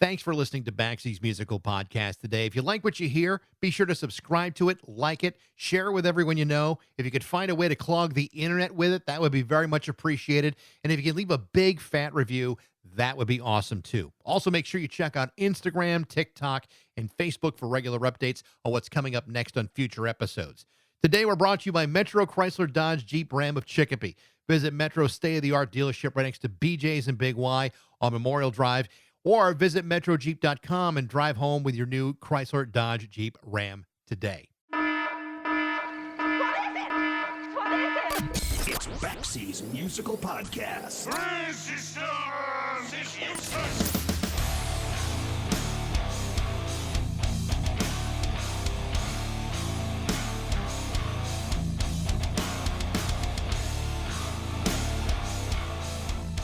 Thanks for listening to Baxy's Musical Podcast today. If you like what you hear, be sure to subscribe to it, like it, share it with everyone you know. If you could find a way to clog the internet with it, that would be very much appreciated. And if you could leave a big fat review, that would be awesome too. Also, make sure you check out Instagram, TikTok, and Facebook for regular updates on what's coming up next on future episodes. Today, we're brought to you by Metro Chrysler Dodge Jeep Ram of Chicopee. Visit Metro's state-of-the-art dealership right next to BJ's and Big Y on Memorial Drive, or visit metrojeep.com and drive home with your new Chrysler Dodge Jeep Ram today. It's Baxy's Musical Podcast.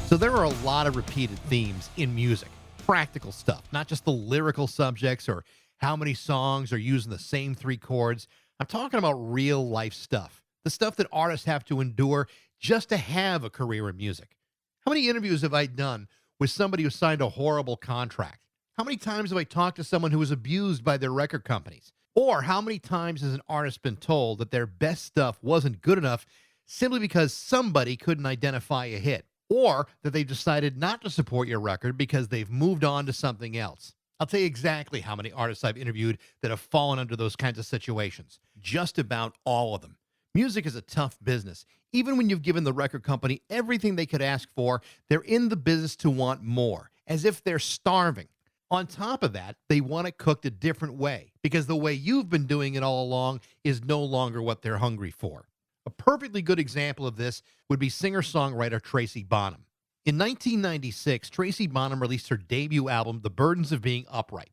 So there are a lot of repeated themes in music, practical stuff, not just the lyrical subjects or how many songs are using the same three chords. I'm talking about real life stuff, the stuff that artists have to endure just to have a career in music. How many interviews have I done with somebody who signed a horrible contract? How many times have I talked to someone who was abused by their record companies? Or how many times has an artist been told that their best stuff wasn't good enough simply because somebody couldn't identify a hit? Or that they've decided not to support your record because they've moved on to something else. I'll tell you exactly how many artists I've interviewed that have fallen under those kinds of situations. Just about all of them. Music is a tough business. Even when you've given the record company everything they could ask for, they're in the business to want more, as if they're starving. On top of that, they want it cooked a different way because the way you've been doing it all along is no longer what they're hungry for. A perfectly good example of this would be singer-songwriter Tracy Bonham. In 1996, Tracy Bonham released her debut album, The Burdens of Being Upright.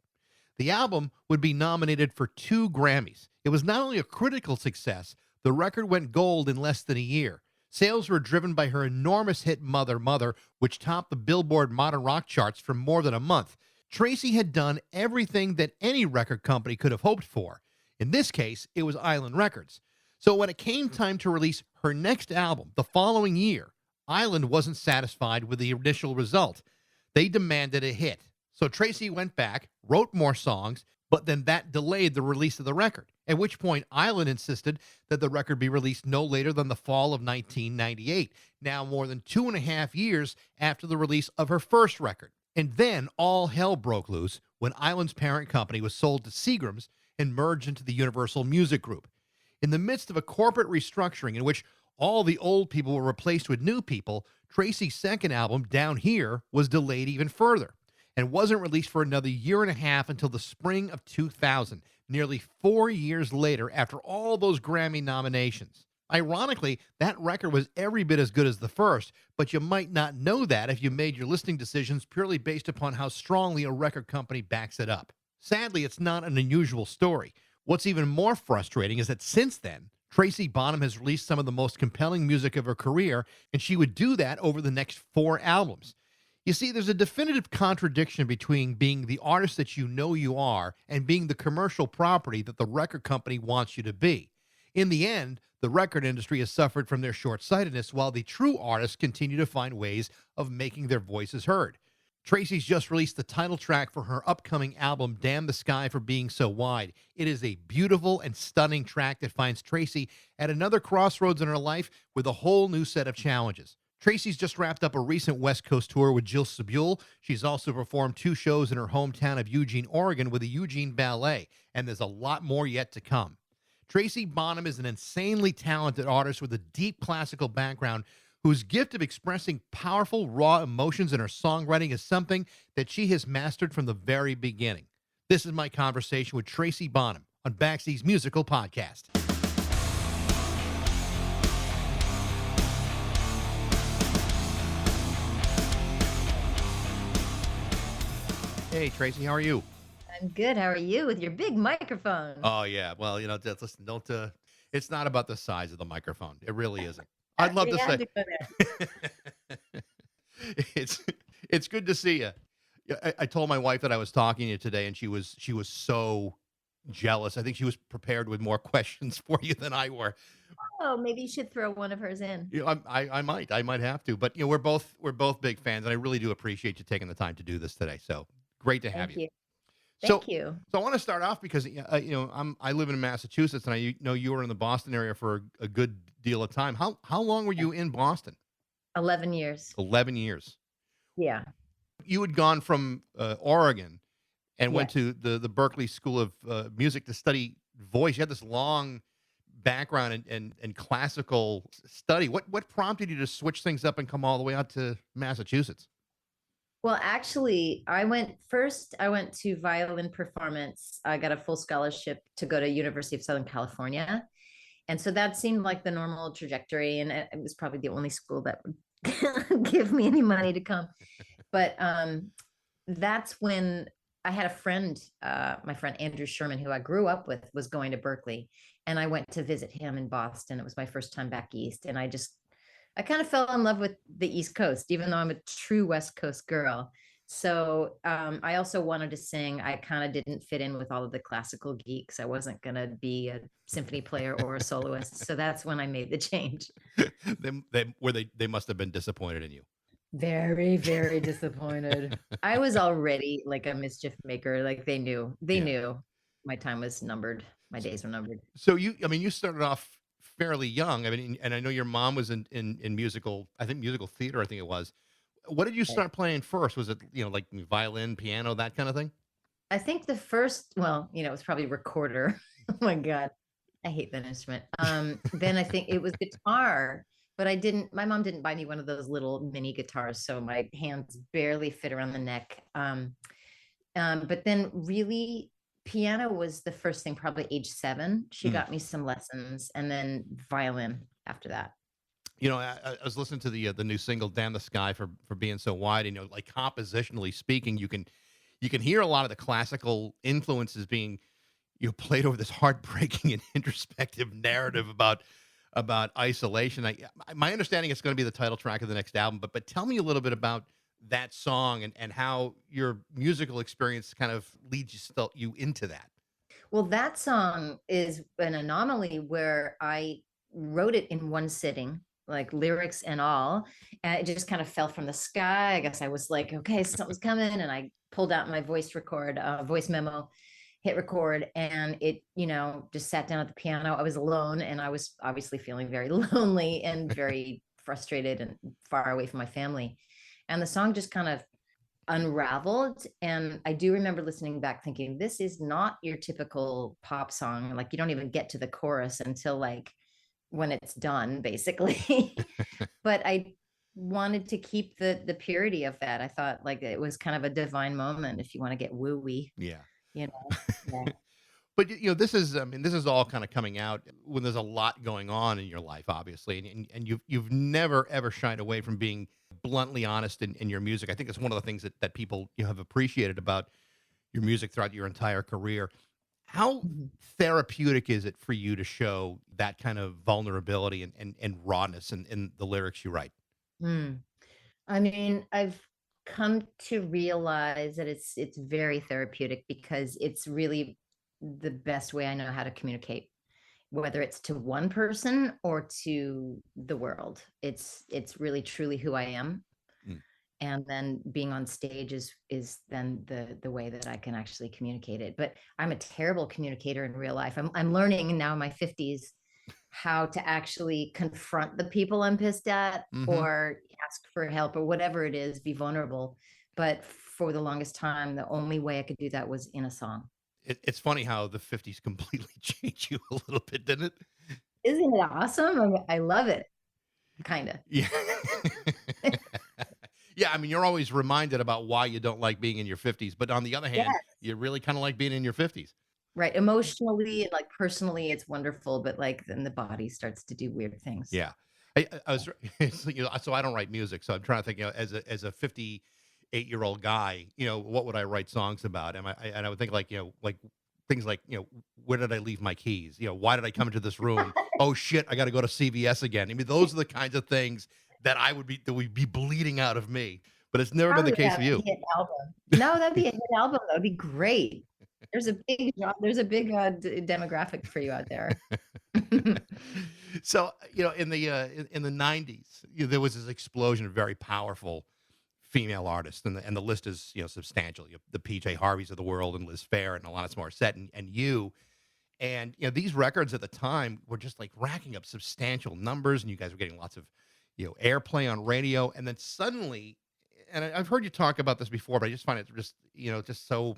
The album would be nominated for 2 Grammys. It was not only a critical success, the record went gold in less than a year. Sales were driven by her enormous hit Mother, Mother, which topped the Billboard Modern Rock charts for more than a month. Tracy had done everything that any record company could have hoped for. In this case, it was Island Records. So when it came time to release her next album the following year, Island wasn't satisfied with the initial result. They demanded a hit. So Tracy went back, wrote more songs, but then that delayed the release of the record, at which point Island insisted that the record be released no later than the fall of 1998, now more than 2.5 years after the release of her first record. And then all hell broke loose when Island's parent company was sold to Seagram's and merged into the Universal Music Group. In the midst of a corporate restructuring in which all the old people were replaced with new people, Tracy's second album, Down Here, was delayed even further and wasn't released for another 1.5 years until the spring of 2000, nearly 4 years later after all those Grammy nominations. Ironically, that record was every bit as good as the first, but you might not know that if you made your listening decisions purely based upon how strongly a record company backs it up. Sadly, it's not an unusual story. What's even more frustrating is that since then, Tracy Bonham has released some of the most compelling music of her career, and she would do that over the next 4 albums. You see, there's a definitive contradiction between being the artist that you know you are and being the commercial property that the record company wants you to be. In the end, the record industry has suffered from their short-sightedness while the true artists continue to find ways of making their voices heard. Tracy's just released the title track for her upcoming album, Damn the Sky for Being So Wide. It is a beautiful and stunning track that finds Tracy at another crossroads in her life with a whole new set of challenges. Tracy's just wrapped up a recent West Coast tour with Jill Sabule. She's also performed 2 shows in her hometown of Eugene, Oregon with the Eugene Ballet, and there's a lot more yet to come. Tracy Bonham is an insanely talented artist with a deep classical background whose gift of expressing powerful, raw emotions in her songwriting is something that she has mastered from the very beginning. This is my conversation with Tracy Bonham on Baxy's Musical Podcast. Hey, Tracy, how are you? I'm good. How are you with your big microphone? Oh, yeah. Well, listen, it's not about the size of the microphone. It really isn't. I'd love to say. It's good to see you. I told my wife that I was talking to you today, and she was so jealous. I think she was prepared with more questions for you than I were. Oh, maybe you should throw one of hers in. I might have to, but we're both big fans, and I really do appreciate you taking the time to do this today. So Great to have Thank you. you. So, Thank you. so I want to start off because I live in Massachusetts, and I know you were in the Boston area for a good deal of time. How long were Yeah. you in Boston? 11 years. 11 years. Yeah. You had gone from Oregon and went Yes. to the Berkeley School of Music to study voice. You had this long background in classical study. What prompted you to switch things up and come all the way out to Massachusetts? Well, actually, I went to violin performance. I got a full scholarship to go to University of Southern California. And so that seemed like the normal trajectory. And it was probably the only school that would give me any money to come. But that's when I had a friend, my friend Andrew Sherman, who I grew up with, was going to Berkeley. And I went to visit him in Boston. It was my first time back east. And I kind of fell in love with the East Coast, even though I'm a true West Coast girl. So I also wanted to sing. I kind of didn't fit in with all of the classical geeks. I wasn't going to be a symphony player or a soloist. So that's when I made the change. They must have been disappointed in you. Very, very disappointed. I was already like a mischief maker. Like they Yeah. knew my time was numbered. My days were numbered. So you started off fairly young. I mean, and I know your mom was in musical, I think musical theater, I think it was. What did you Right. start playing first? Was it, like violin, piano, that kind of thing? I think the first, well, it was probably recorder. Oh my God. I hate that instrument. Then I think it was guitar, but my mom didn't buy me one of those little mini guitars. So my hands barely fit around the neck. But then really piano was the first thing, probably age 7. She Hmm. got me some lessons and then violin after that. I was listening to the new single "Damn the Sky" for being so wide. And, like compositionally speaking, you can hear a lot of the classical influences being played over this heartbreaking and introspective narrative about isolation. My understanding it's going to be the title track of the next album, but tell me a little bit about that song and how your musical experience kind of leads you into that. Well, that song is an anomaly where I wrote it in one sitting, like lyrics and all. And it just kind of fell from the sky. I guess I was like, okay, something's coming. And I pulled out my voice memo, hit record, and it, just sat down at the piano. I was alone and I was obviously feeling very lonely and very frustrated and far away from my family. And the song just kind of unraveled. And I do remember listening back thinking, this is not your typical pop song. Like you don't even get to the chorus until like when it's done, basically. But I wanted to keep the purity of that. I thought like it was kind of a divine moment if you want to get wooey, Yeah. you know. Yeah. But this is all kind of coming out when there's a lot going on in your life, obviously, and you've never ever shied away from being bluntly honest in your music. I think it's one of the things that people have appreciated about your music throughout your entire career. How Mhm. therapeutic is it for you to show that kind of vulnerability and rawness in the lyrics you write? Mm. I mean, I've come to realize that it's very therapeutic because it's really the best way I know how to communicate, whether it's to one person or to the world. It's really truly who I am. Mm. And then being on stage is then the way that I can actually communicate it. But I'm a terrible communicator in real life. I'm learning now in my 50s how to actually confront the people I'm pissed at Hmm. or ask for help or whatever it is, be vulnerable. But for the longest time, the only way I could do that was in a song. It's funny how the '50s completely changed you a little bit, didn't it? Isn't it awesome? I love it, kind of. Yeah. Yeah, I mean, you're always reminded about why you don't like being in your 50s, but on the other hand, Yes. you really kind of like being in your 50s. Right. Emotionally and like personally, it's wonderful, but like then the body starts to do weird things. Yeah. I was so I don't write music, so I'm trying to think, as a 58-year-old guy, what would I write songs about? And I would think like, like things like, where did I leave my keys? Why did I come into this room? Oh shit, I got to go to CVS again. I mean, those are the kinds of things that would be bleeding out of me, but it's never been the Probably case have for a you. hit album. No, that'd be a hit album. That would be great. There's a big demographic for you out there. So, in the '90s, there was this explosion of very powerful female artists, and the list is, substantial. You have the PJ Harveys of the world and Liz Phair and Alanis Morissette and you. And these records at the time were just like racking up substantial numbers, and you guys were getting lots of airplay on radio. And then suddenly, and I've heard you talk about this before, but I just find it just just so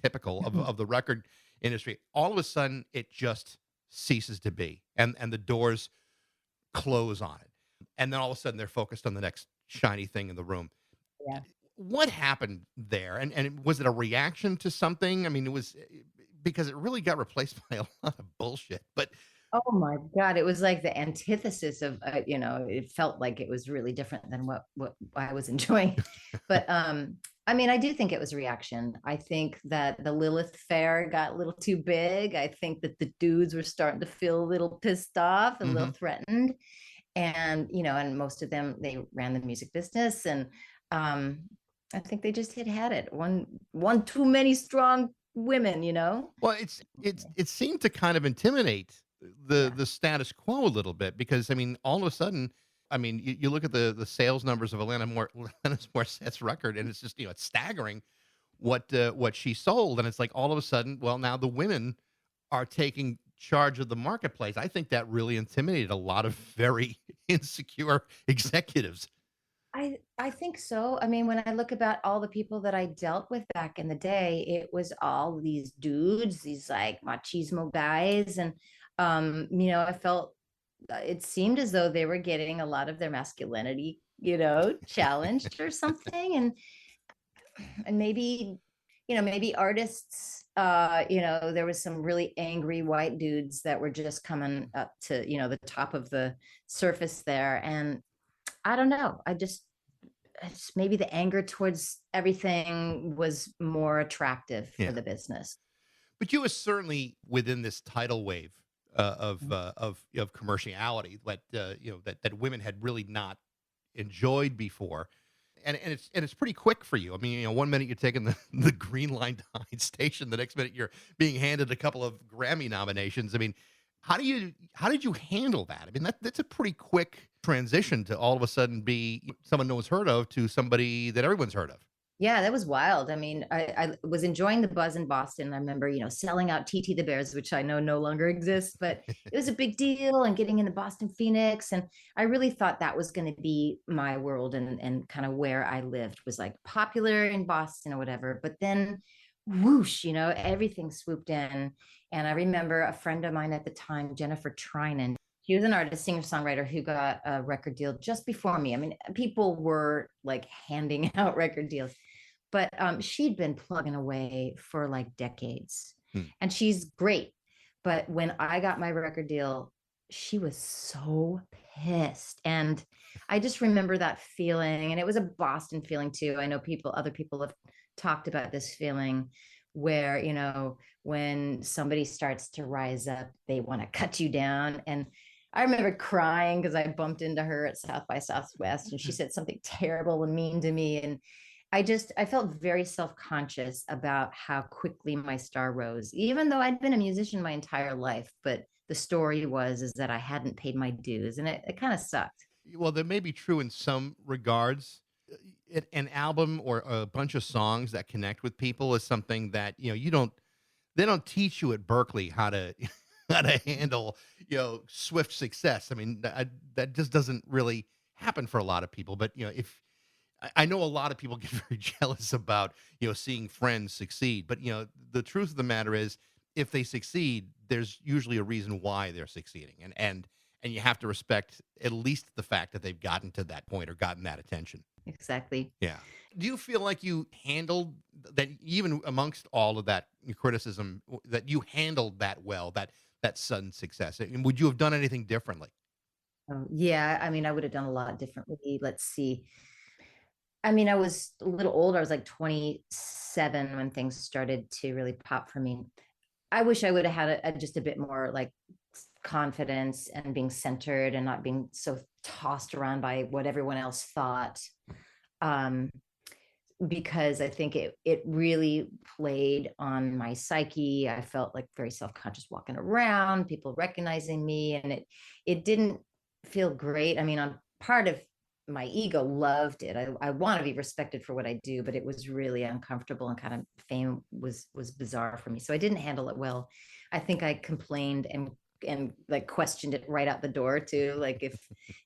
typical of the record industry. All of a sudden, it just ceases to be, and the doors close on it. And then all of a sudden, they're focused on the next shiny thing in the room. Yeah. What happened there? And was it a reaction to something? I mean, it was because it really got replaced by a lot of bullshit. But Oh my God, it was like the antithesis of, it felt like it was really different than what I was enjoying. But I mean, I do think it was a reaction. I think that the Lilith Fair got a little too big. I think that the dudes were starting to feel a little pissed off, a little Mhm. threatened. And, and most of them, they ran the music business. And um, I think they just had it. One too many strong women. Well, it seemed to kind of intimidate the Yeah. the status quo a little bit because I mean, all of a sudden, I mean, you look at the sales numbers of Alanis Morissette's record, and it's just it's staggering what she sold, and it's like all of a sudden, well, now the women are taking charge of the marketplace. I think that really intimidated a lot of very insecure executives. I think so. I mean, when I look about all the people that I dealt with back in the day, it was all these dudes, these like machismo guys. And I felt it seemed as though they were getting a lot of their masculinity, challenged or something. And maybe artists, there was some really angry white dudes that were just coming up to, the top of the surface there. And I don't know. Maybe the anger towards everything was more attractive for Yeah. the business. But you were certainly within this tidal wave of commerciality that women had really not enjoyed before, and it's pretty quick for you. I mean, one minute you're taking the green line to Heinz Station, the next minute you're being handed a couple of Grammy nominations. I mean, how did you handle that? I mean, that's a pretty quick transition to all of a sudden be someone no one's heard of to somebody that everyone's heard of. Yeah, that was wild. I mean, I was enjoying the buzz in Boston. I remember, selling out TT the Bears, which I know no longer exists, but it was a big deal, and getting in the Boston Phoenix. And I really thought that was going to be my world, and kind of where I lived was like popular in Boston or whatever. But then whoosh, everything swooped in. And I remember a friend of mine at the time, Jennifer Trinan. She was an artist, singer, songwriter who got a record deal just before me. I mean, people were like handing out record deals, but she'd been plugging away for like decades, Hmm. and she's great. But when I got my record deal, she was so pissed. And I just remember that feeling. And it was a Boston feeling too. I know other people have talked about this feeling where, when somebody starts to rise up, they want to cut you down. And I remember crying because I bumped into her at South by Southwest, and she said something terrible and mean to me. And I felt very self-conscious about how quickly my star rose, even though I'd been a musician my entire life. But the story is that I hadn't paid my dues, and it kind of sucked. Well, that may be true in some regards. An album or a bunch of songs that connect with people is something that you don't they don't teach you at Berkeley how to how to handle swift success. I mean, that just doesn't really happen for a lot of people. But if I know a lot of people get very jealous about seeing friends succeed, but the truth of the matter is, if they succeed, there's usually a reason why they're succeeding, and you have to respect at least the fact that they've gotten to that point or gotten that attention. Exactly. Yeah. Do you feel like you handled that even amongst all of that criticism, that you handled that well, that sudden success? And would you have done anything differently? Oh, yeah. I mean, I would have done a lot differently. Let's see. I mean, I was a little older. I was like 27 when things started to really pop for me. I wish I would have had just a bit more like confidence and being centered and not being so tossed around by what everyone else thought. Um, because I think it really played on my psyche. I felt like very self-conscious walking around, people recognizing me, and it didn't feel great. I mean, I'm part of my ego loved it. I want to be respected for what I do, but it was really uncomfortable, and kind of fame was bizarre for me. So I didn't handle it well. I think I complained and like questioned it right out the door too. Like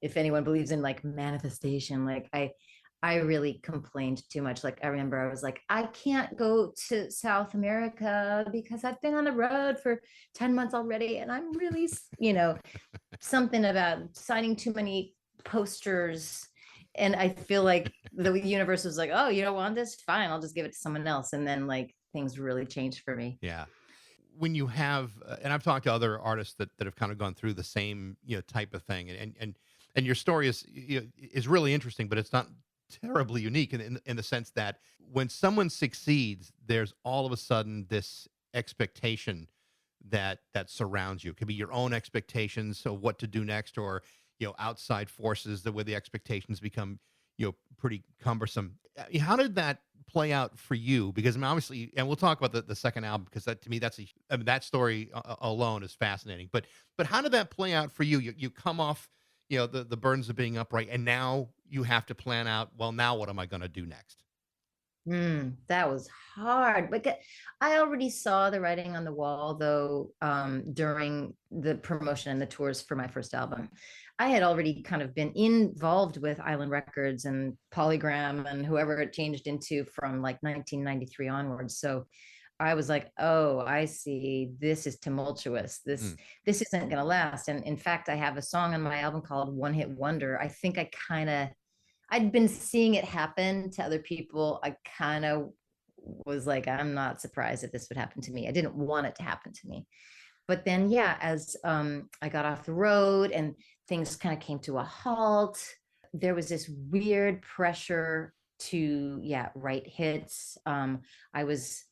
if anyone believes in like manifestation, like I really complained too much. Like I remember I was like, I can't go to South America because I've been on the road for 10 months already. And I'm really, something about signing too many posters. And I feel like the universe was like, oh, you don't want this? Fine, I'll just give it to someone else. And then like things really changed for me. Yeah. When you have, and I've talked to other artists that have kind of gone through the same, type of thing, and your story is really interesting, but it's not terribly unique in the sense that when someone succeeds, there's all of a sudden this expectation that surrounds you. It could be your own expectations of what to do next, or outside forces that where the expectations become pretty cumbersome. How did that play out for you? Because I mean, obviously, and we'll talk about the second album, because that to me I mean, that story alone is fascinating. But how did that play out for you? You come off the burdens of being upright, and now you have to plan out. Well, now what am I going to do next? That was hard. But I already saw the writing on the wall, though, during the promotion and the tours for my first album. I had already kind of been involved with Island Records and Polygram and whoever it changed into from like 1993 onwards. So I was like, oh, I see. This is tumultuous. This Mm, this isn't gonna last. And in fact, I have a song on my album called One Hit Wonder. I think I kind of I'd been seeing it happen to other people. I kind of was like, I'm not surprised that this would happen to me. I didn't want it to happen to me. But then, yeah, as I got off the road and things kind of came to a halt, there was this weird pressure to, yeah, write hits. I was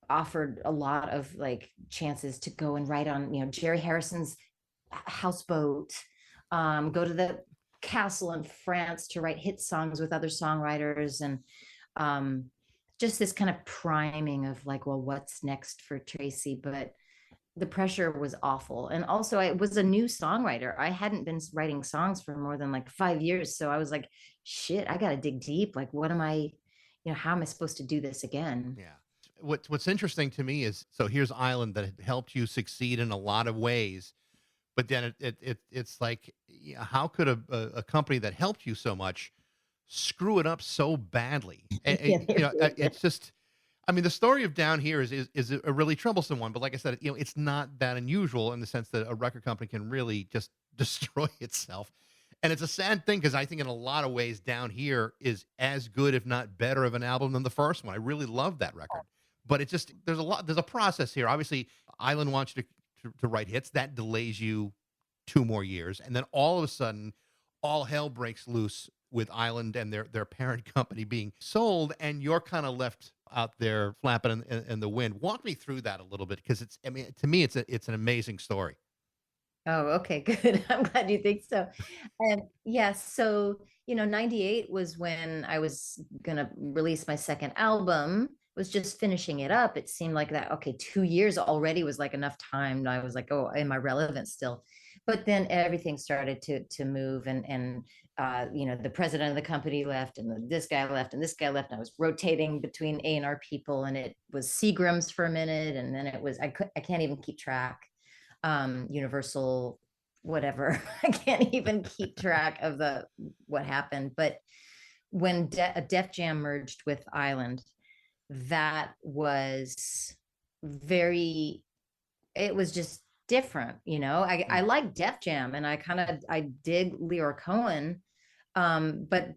offered a lot of like chances to go and write on, Jerry Harrison's Houseboat, go to the castle in France to write hit songs with other songwriters, and um, just this kind of priming of like, well, what's next for Tracy? But the pressure was awful. And also, I was a new songwriter. I hadn't been writing songs for more than like 5 years. So I was like, shit, I got to dig deep. Like, what am I, how am I supposed to do this again? yeah. What's interesting to me is, so here's Island that had helped you succeed in a lot of ways. But then it's like, yeah, how could a company that helped you so much screw it up so badly? Yeah, they really did. It's just, I mean, the story of Down Here is a really troublesome one. But like I said, it's not that unusual in the sense that a record company can really just destroy itself. And it's a sad thing, because I think in a lot of ways, Down Here is as good, if not better, of an album than the first one. I really love that record. But it just, there's a process here. Obviously, Island wants you to write hits. That delays you 2 more years. And then all of a sudden, all hell breaks loose with Island and their parent company being sold, and you're kind of left out there flapping in the wind. Walk me through that a little bit, because it's, I mean, to me, it's an amazing story. Oh, okay, good. I'm glad you think so. And yes, so 98 was when I was gonna release my second album, was just finishing it up. It seemed like that, okay, 2 years already was like enough time. And I was like, oh, am I relevant still? But then everything started to move, and the president of the company left, and this guy left, and this guy left. And I was rotating between A&R people, and it was Seagram's for a minute, and then it was I can't even keep track, Universal, whatever. I can't even keep track of the what happened. But when Def Jam merged with Island, that was very, it was just different. I Mm. like Def Jam, and I dig Leora Cohen, but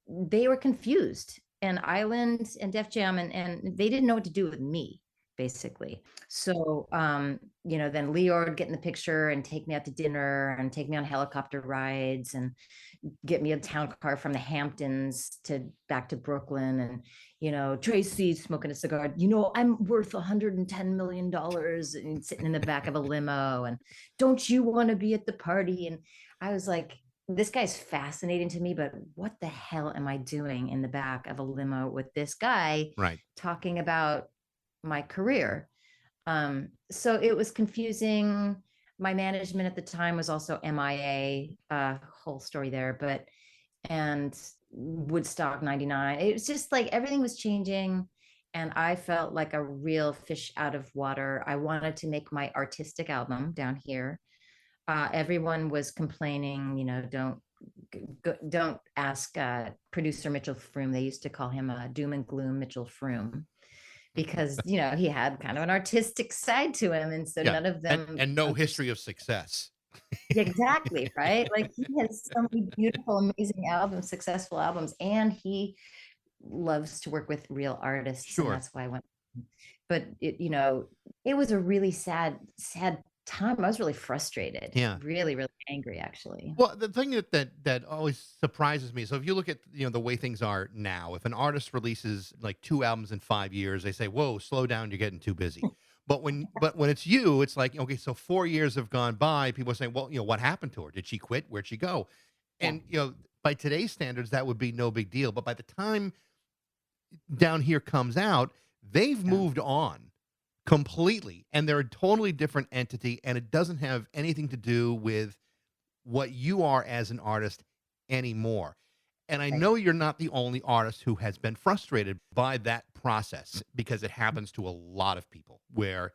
they were confused, and Island and Def Jam, and they didn't know what to do with me, basically. So then Leor would get in the picture and take me out to dinner and take me on helicopter rides and get me a town car from the Hamptons to back to Brooklyn. And Tracy smoking a cigar, I'm worth $110 million, and sitting in the back of a limo, and don't you want to be at the party? And I was like, this guy's fascinating to me, but what the hell am I doing in the back of a limo with this guy Right. talking about my career? So it was confusing. My management at the time was also MIA, whole story there. But and Woodstock 99. It was just like everything was changing. And I felt like a real fish out of water. I wanted to make my artistic album down here. Everyone was complaining, don't ask producer Mitchell Froome. They used to call him doom and gloom Mitchell Froome because he had kind of an artistic side to him, and so Yeah. none of them And no understood. history of success. Exactly, right? Like he has so many beautiful, amazing albums, successful albums, and he loves to work with real artists, and Sure. that's why I went. But it was a really sad time. I was really frustrated, Yeah. really, really angry, actually. Well, the thing that always surprises me. So if you look at the way things are now, if an artist releases like 2 albums in 5 years, they say, "Whoa, slow down, you're getting too busy." But when it's you, it's like, okay, so 4 years have gone by. People are saying, "Well, what happened to her? Did she quit? Where'd she go?" Yeah, And by today's standards, that would be no big deal. But by the time Down Here comes out, they've yeah, moved on completely, and they're a totally different entity, and it doesn't have anything to do with what you are as an artist anymore. And I right. know you're not the only artist who has been frustrated by that process because it happens to a lot of people where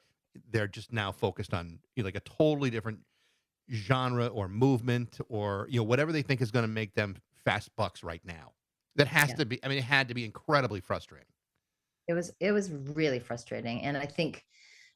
they're just now focused on like a totally different genre or movement or whatever they think is going to make them fast bucks right now. That has Yeah. to be, I mean, it had to be incredibly frustrating. It was really frustrating. And I think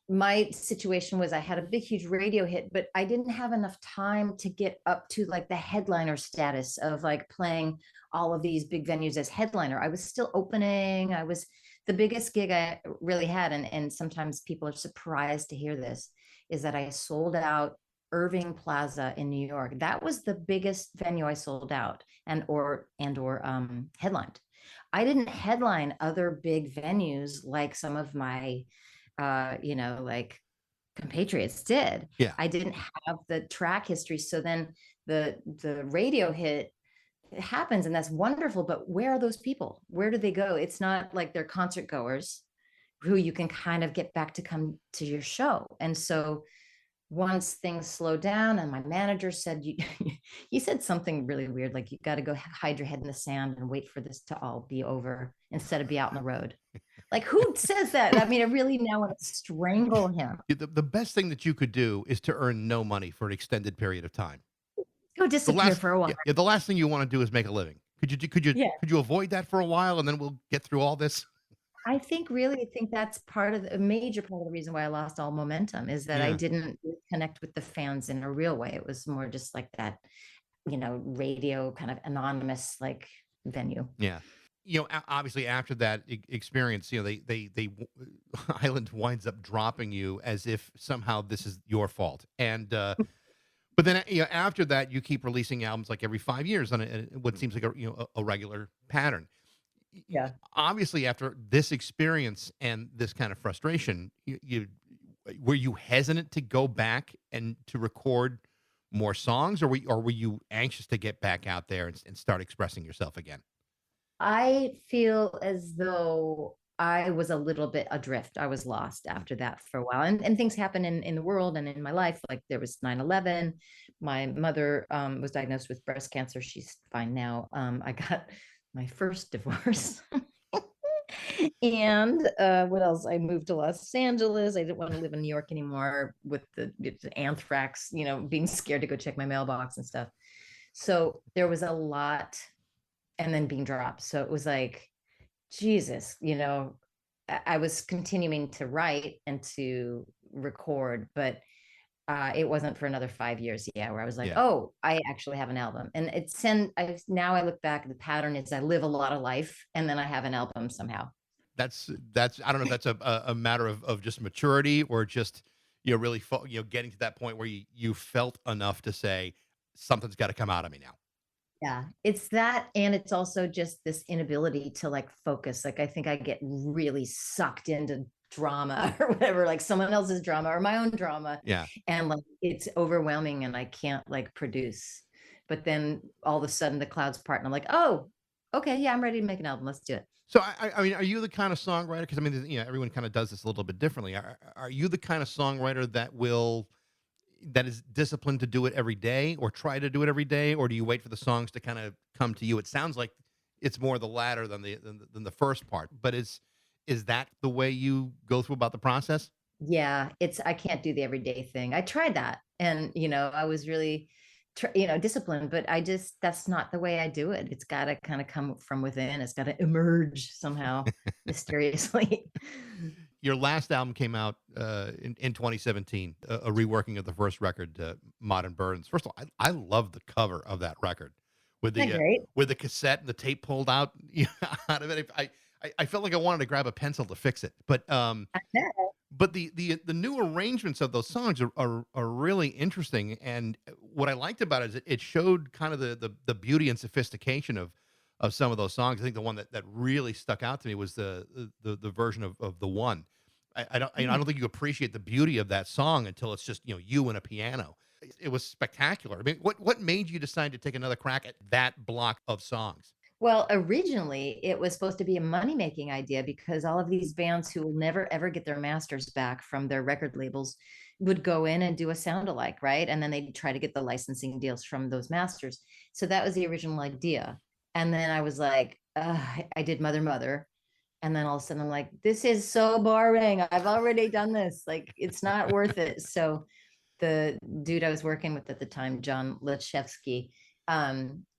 my situation was I had a big, huge radio hit, but I didn't have enough time to get up to like the headliner status of like playing all of these big venues as headliner. I was still opening. I was the biggest gig I really had. And sometimes people are surprised to hear this is that I sold out Irving Plaza in New York. That was the biggest venue I sold out and or headlined. I didn't headline other big venues like some of my like compatriots did. Yeah. I didn't have the track history. So then the radio hit happens and that's wonderful. But where are those people? Where do they go? It's not like they're concert goers who you can kind of get back to come to your show. And so once things slowed down and my manager said you he said something really weird like you got to go hide your head in the sand and wait for this to all be over instead of be out on the road. Like who says that? I mean, I really now want to strangle him. The best thing that you could do is to earn no money for an extended period of time. Go The disappear last for a while. yeah, yeah, the last thing you wanna do is make a living. Could you Yeah. could you avoid that for a while, and then we'll get through all this? I think that's part of a major part of the reason why I lost all momentum is that I Yeah, didn't connect with the fans in a real way. It was more just like that, radio kind of anonymous like venue. yeah. Obviously, after that experience, Island winds up dropping you as if somehow this is your fault, and, but then, after that, you keep releasing albums, like, every 5 years on what seems like a regular pattern. Yeah. Obviously, after this experience and this kind of frustration, you were you hesitant to go back and to record more songs, or were you anxious to get back out there and start expressing yourself again? I feel as though I was a little bit adrift. I was lost after that for a while. And things happen in the world and in my life. Like there was 9/11. My mother was diagnosed with breast cancer. She's fine now. I got my first divorce. And what else? I moved to Los Angeles. I didn't want to live in New York anymore with the anthrax, being scared to go check my mailbox and stuff. So there was a lot and then being dropped. So it was like, Jesus, I was continuing to write and to record, but it wasn't for another 5 years. Yeah, where I was like, Yeah. oh, I actually have an album, and now I look back, the pattern is I live a lot of life, and then I have an album somehow. That's I don't know if that's a matter of just maturity or just really getting to that point where you felt enough to say something's got to come out of me now. Yeah, it's that, and it's also just this inability to like focus. Like I think I get really sucked into drama or whatever, like someone else's drama or my own drama, Yeah. and like it's overwhelming, and I can't like produce. But then all of a sudden the clouds part, and I'm like, oh, okay, yeah, I'm ready to make an album. Let's do it. So I mean, are you the kind of songwriter? Because I mean, everyone kind of does this a little bit differently. Are you the kind of songwriter that is disciplined to do it every day, or try to do it every day, or do you wait for the songs to kind of come to you? It sounds like it's more the latter than the first part, but is that the way you go through about the process? Yeah, I can't do the everyday thing. I tried that and, I was really, disciplined, but that's not the way I do it. It's got to kind of come from within. It's got to emerge somehow mysteriously. Your last album came out in 2017, a reworking of the first record, Modern Burdens. First of all, I love the cover of that record Isn't that great? with the cassette and the tape pulled out, out of it. I felt like I wanted to grab a pencil to fix it, I know. but the new arrangements of those songs are really interesting. And what I liked about it is it showed kind of the beauty and sophistication of some of those songs. I think the one that really stuck out to me was the version of the one. I don't think you appreciate the beauty of that song until it's just you and a piano. It was spectacular. I mean, what made you decide to take another crack at that block of songs? Well, originally it was supposed to be a money-making idea because all of these bands who will never ever get their masters back from their record labels would go in and do a sound alike, right? And then they'd try to get the licensing deals from those masters. So that was the original idea. And then I was like, I did Mother Mother. And then all of a sudden I'm like, this is so boring. I've already done this. Like, it's not worth it. So the dude I was working with at the time, John Lechevsky,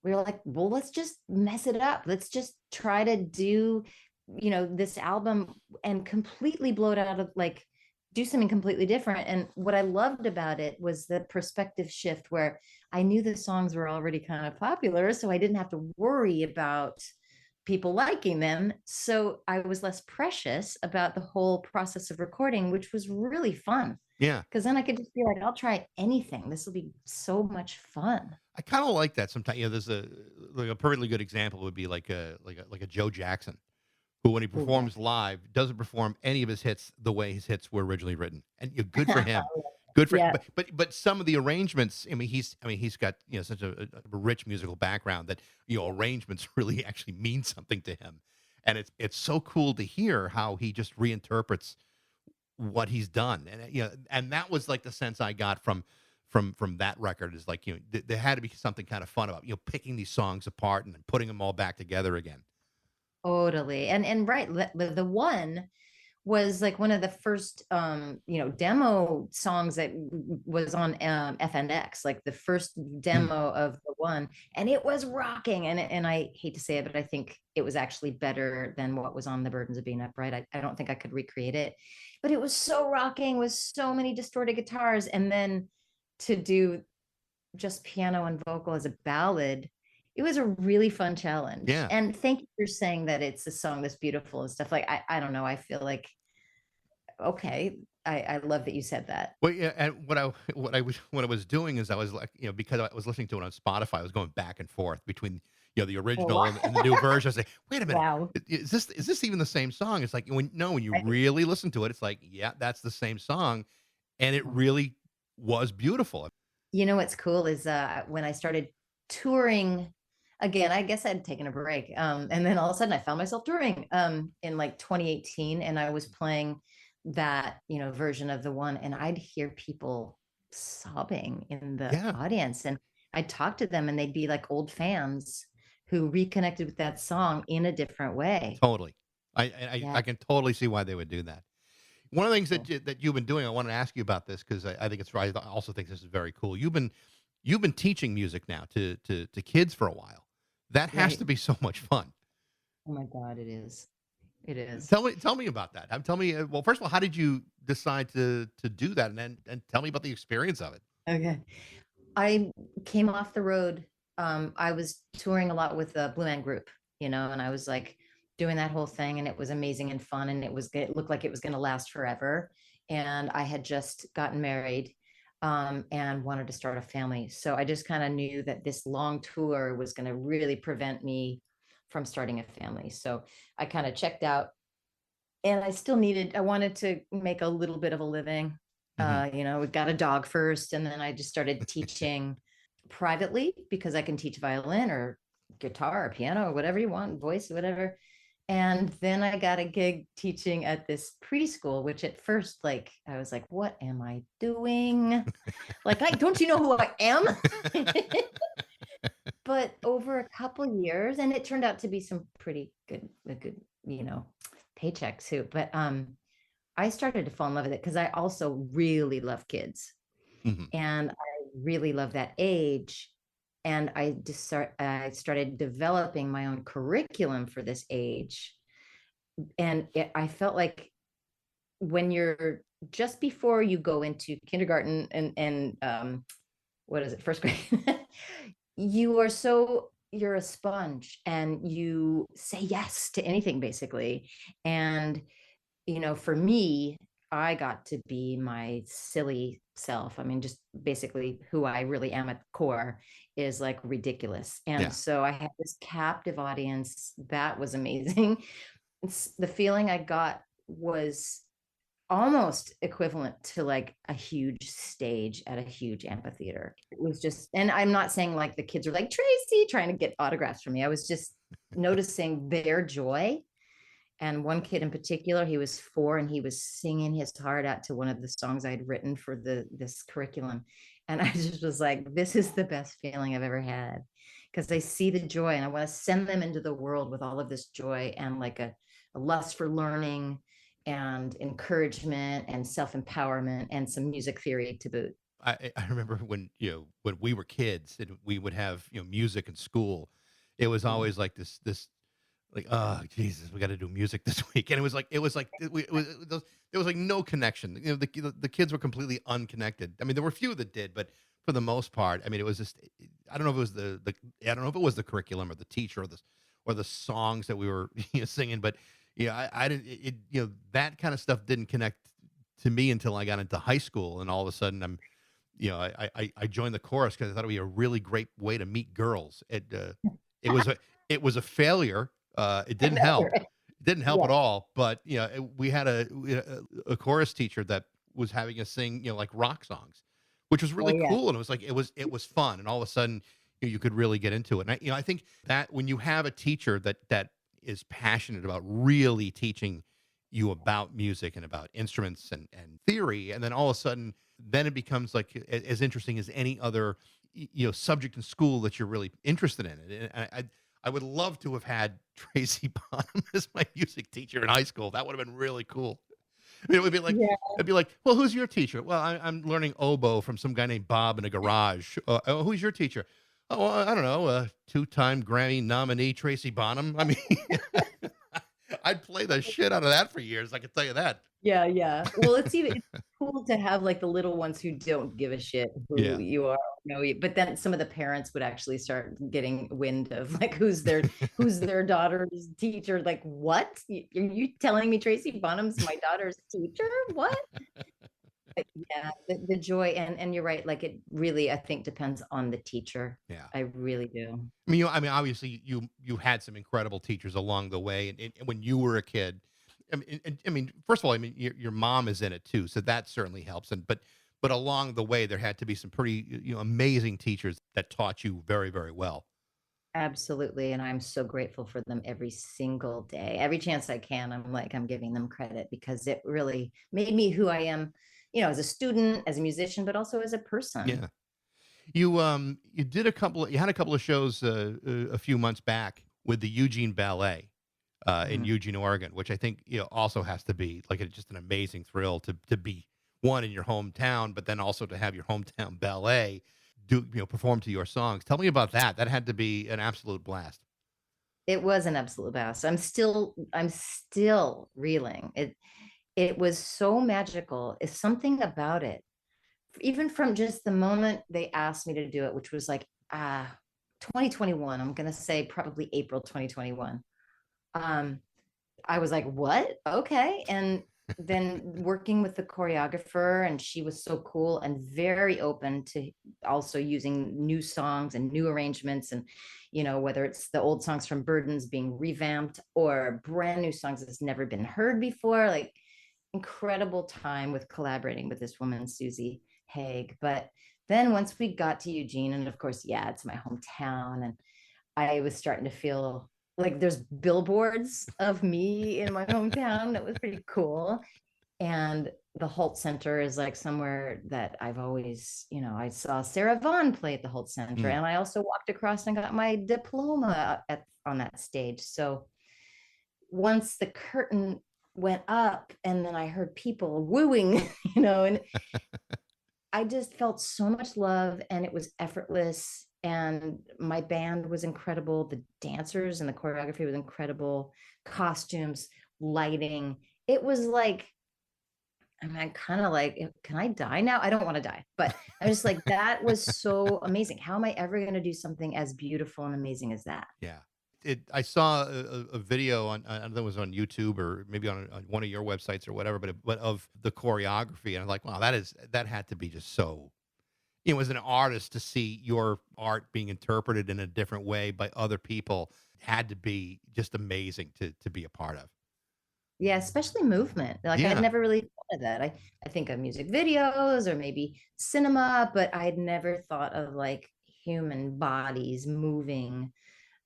we were like, well, let's just mess it up. Let's just try to do, this album and completely blow it out of like do something completely different. And what I loved about it was the perspective shift where I knew the songs were already kind of popular, so I didn't have to worry about people liking them. So I was less precious about the whole process of recording, which was really fun. Yeah. Because then I could just be like, I'll try anything. This will be so much fun. I kind of like that sometimes. There's a perfectly good example would be like a Joe Jackson, who when he Oh, yeah. performs live doesn't perform any of his hits the way his hits were originally written, and good for him. Good for, Yeah. but some of the arrangements. He's got such a rich musical background that arrangements really actually mean something to him, and it's so cool to hear how he just reinterprets what he's done, and that was like the sense I got from that record is like there had to be something kind of fun about picking these songs apart and then putting them all back together again. Totally. And right, the one was like one of the first demo songs that was on FNX, like the first Mm. demo of the one, and it was rocking. And I hate to say it, but I think it was actually better than what was on The Burdens of Being Upright. I don't think I could recreate it, but it was so rocking with so many distorted guitars. And then to do just piano and vocal as a ballad, it was a really fun challenge. Yeah. And thank you for saying that it's a song that's beautiful and stuff. Like I don't know, I feel like okay, I love that you said that. Well, yeah, and what I was doing is I was like, because I was listening to it on Spotify, I was going back and forth between the Oh, original wow. and the new version. I was like, wait a minute, Wow. is this even the same song? It's like when you Right. really listen to it, it's like, yeah, that's the same song, and it really was beautiful. You know what's cool is when I started touring again, I guess I'd taken a break. And then all of a sudden I found myself touring in like 2018, and I was playing that, version of the one, and I'd hear people sobbing in the Yeah, audience. And I'd talk to them and they'd be like old fans who reconnected with that song in a different way. totally. I Yeah. can totally see why they would do that. One of the things Cool. that you've been doing, I want to ask you about this because I think it's right. I also think this is very cool. You've been teaching music now to kids for a while. That has Right. to be so much fun. Oh my God, it is. It is. Tell me about that. Tell me. Well, first of all, how did you decide to do that, and then tell me about the experience of it. Okay. I came off the road. I was touring a lot with the Blue Man Group, and I was like doing that whole thing, and it was amazing and fun, and it looked like it was going to last forever. And I had just gotten married, and wanted to start a family. So I just kind of knew that this long tour was going to really prevent me from starting a family. So I kind of checked out, and I wanted to make a little bit of a living. Hmm. We got a dog first, and then I just started teaching privately because I can teach violin or guitar or piano or whatever you want, voice, whatever. And then I got a gig teaching at this preschool, which at first, like, I was like, what am I doing? Like, don't you know who I am? but over a couple years, and it turned out to be some pretty good, a good, you know, paycheck too. But I started to fall in love with it because I also really love kids, Mhm. and I really love that age. And I started developing my own curriculum for this age, and I felt like when you're just before you go into kindergarten and what is it, first grade, you're a sponge and you say yes to anything basically. And for me, I got to be my silly self. I mean, just basically who I really am at the core is like ridiculous. And Yeah. so I had this captive audience that was amazing. The feeling I got was almost equivalent to like a huge stage at a huge amphitheater. It was just, and I'm not saying like the kids are like Tracy trying to get autographs from me. I was just noticing their joy. And one kid in particular, he was 4 and he was singing his heart out to one of the songs I'd written for this curriculum. And I just was like, this is the best feeling I've ever had, because I see the joy and I want to send them into the world with all of this joy and like a lust for learning and encouragement and self-empowerment and some music theory to boot. I remember when when we were kids and we would have music in school, it was Yeah. always like this like, oh Jesus, we got to do music this week, and there was like no connection. The kids were completely unconnected. I mean, there were a few that did, but for the most part, I mean, it was just I don't know if it was the I don't know if it was the curriculum or the teacher or the songs that we were singing, but I didn't that kind of stuff didn't connect to me until I got into high school, and all of a sudden I joined the chorus because I thought it'd be a really great way to meet girls. It was a failure. It I didn't know, help. right? It didn't help Yeah. at all. But we had a chorus teacher that was having us sing like rock songs, which was Oh really yeah. cool. And it was like it was fun. And all of a sudden you could really get into it. And I think that when you have a teacher that is passionate about really teaching you about music and about instruments and theory, and then all of a sudden then it becomes like as interesting as any other subject in school that you're really interested in it. And I would love to have had Tracy Bonham as my music teacher in high school. That would have been really cool. I mean, it would be like Yeah. it'd be like, well, who's your teacher? Well, I'm learning oboe from some guy named Bob in a garage. Who's your teacher? Oh, well, I don't know, two-time Grammy nominee Tracy Bonham. I mean, I'd play the shit out of that for years. I can tell you that. Yeah, yeah. Well, it's cool to have like the little ones who don't give a shit who Yeah. you are, but then some of the parents would actually start getting wind of like who's their daughter's teacher. Like, what? Are you telling me Tracy Bonham's my daughter's teacher? What? But yeah, the joy and you're right, like it really, I think, depends on the teacher. Yeah. I really do. I mean, obviously, you had some incredible teachers along the way, and when you were a kid, I mean, first of all, I mean, your mom is in it too, so that certainly helps. And but along the way, there had to be some pretty amazing teachers that taught you very very well. Absolutely. And I'm so grateful for them every single day. Every chance I can, I'm giving them credit because it really made me who I am, as a student, as a musician, but also as a person. Yeah, you had a couple of shows a few months back with the Eugene Ballet in Mhm. Eugene, Oregon, which I think also has to be like just an amazing thrill to be one in your hometown, but then also to have your hometown ballet do perform to your songs. Tell me about that. That had to be an absolute blast. It was an absolute blast. I'm still reeling. It was so magical. It's something about it. Even from just the moment they asked me to do it, which was like 2021. I'm gonna say probably April 2021. Um, I was like, what? Okay. And then working with the choreographer, and she was so cool and very open to also using new songs and new arrangements. And, whether it's the old songs from Burdens being revamped or brand new songs that's never been heard before, like incredible time with collaborating with this woman, Susie Haig. But then once we got to Eugene, and of course, yeah, it's my hometown, and I was starting to feel like there's billboards of me in my hometown. That was pretty cool. And the Holt Center is like somewhere that I've always, I saw Sarah Vaughan play at the Holt Center, Mm. and I also walked across and got my diploma on that stage. So once the curtain went up and then I heard people wooing, and I just felt so much love, and it was effortless. And my band was incredible. The dancers and the choreography was incredible. Costumes, lighting. It was like, I mean, kind of like, can I die now? I don't want to die, but I'm just like, that was so amazing. How am I ever going to do something as beautiful and amazing as that? Yeah. I saw a video on, I don't know if it was on YouTube or maybe on one of your websites or whatever, but of the choreography. And I'm like, wow, that had to be just so, as an artist to see your art being interpreted in a different way by other people had to be just amazing to be a part of. Yeah, especially movement. Like I had Yeah. never really thought of that. I think of music videos or maybe cinema, but I had never thought of like human bodies moving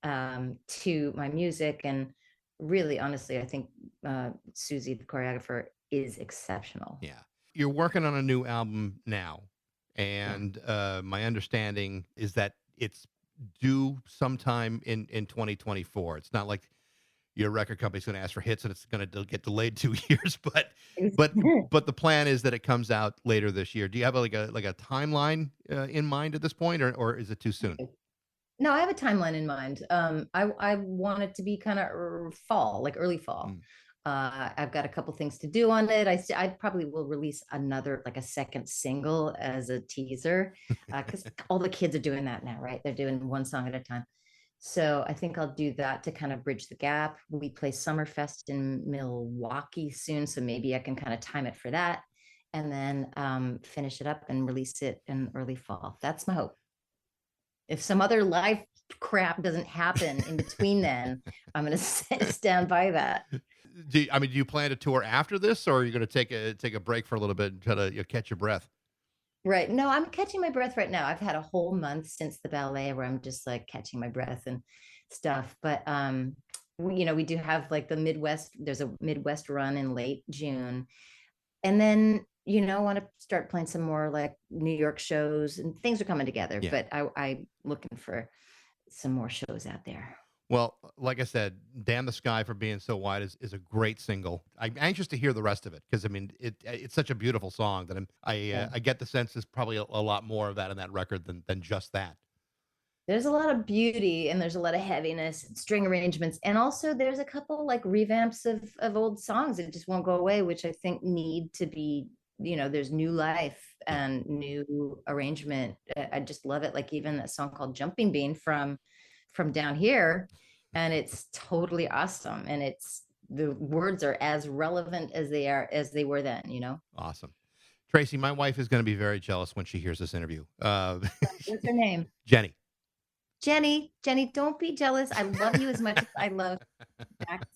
to my music. And really, honestly, I think Susie, the choreographer, is exceptional. Yeah. You're working on a new album now. Yeah. And my understanding is that it's due sometime in 2024. It's not like your record company's going to ask for hits and it's going to get delayed 2 years, but but the plan is that it comes out later this year. Do you have like a timeline in mind at this point, or is it too soon? No, I have a timeline in mind. I want it to be kind of fall, like early fall. Mm. I've got a couple things to do on it. I probably will release another, like a second single as a teaser, because all the kids are doing that now, right? They're doing one song at a time. So I think I'll do that to kind of bridge the gap. We play Summerfest in Milwaukee soon, so maybe I can kind of time it for that, and then finish it up and release it in early fall. That's my hope. If some other life crap doesn't happen in between, then I'm going to stand by that. Do you plan to tour after this, or are you going to take a break for a little bit and try to catch your breath? Right. No, I'm catching my breath right now. I've had a whole month since the ballet where I'm just like catching my breath and stuff. But we do have like the Midwest, there's a Midwest run in late June. And then, want to start playing some more like New York shows, and things are coming together. Yeah. But I'm looking for some more shows out there. Well, like I said, "Damn the Sky for Being So Wide" is a great single. I'm anxious to hear the rest of it because I mean it's such a beautiful song that Yeah. I get the sense there's probably a lot more of that in that record than just that. There's a lot of beauty and there's a lot of heaviness and string arrangements. And also there's a couple like revamps of old songs that just won't go away, which I think need to be, there's new life Yeah. and new arrangement. I just love it. Like even that song called Jumping Bean from Down Here. And it's totally awesome. And the words are as relevant as they were then. Awesome. Tracy, my wife is going to be very jealous when she hears this interview. What's her name? Jenny. Jenny, don't be jealous. I love you as much as I love Dax.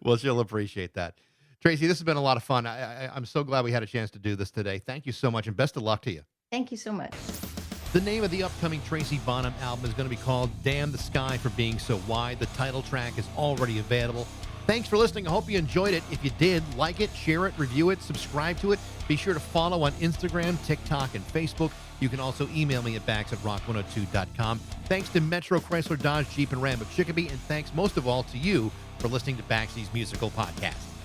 Well, she'll appreciate that. Tracy, this has been a lot of fun. I'm so glad we had a chance to do this today. Thank you so much, and best of luck to you. Thank you so much. The name of the upcoming Tracy Bonham album is going to be called Damn the Sky for Being So Wide. The title track is already available. Thanks for listening. I hope you enjoyed it. If you did, like it, share it, review it, subscribe to it. Be sure to follow on Instagram, TikTok, and Facebook. You can also email me at bax@rock102.com. Thanks to Metro Chrysler Dodge Jeep and Ram of Chicopee, and thanks most of all to you for listening to Baxi's Musical Podcast.